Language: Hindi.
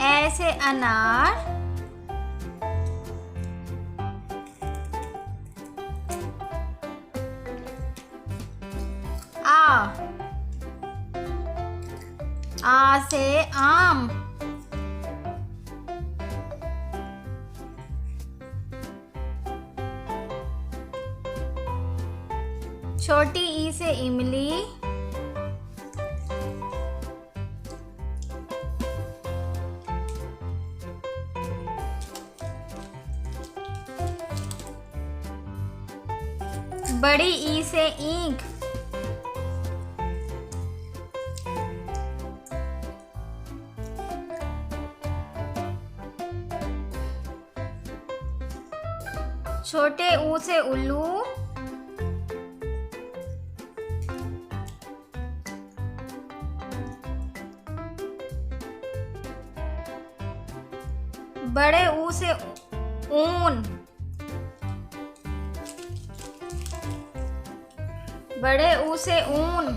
ए से अनार, आ से आम, छोटी ई से इमली, बड़ी ई से ईंख, छोटे ऊ से उल्लू, बड़े ऊ से ऊन, बड़े ऊ से ऊन,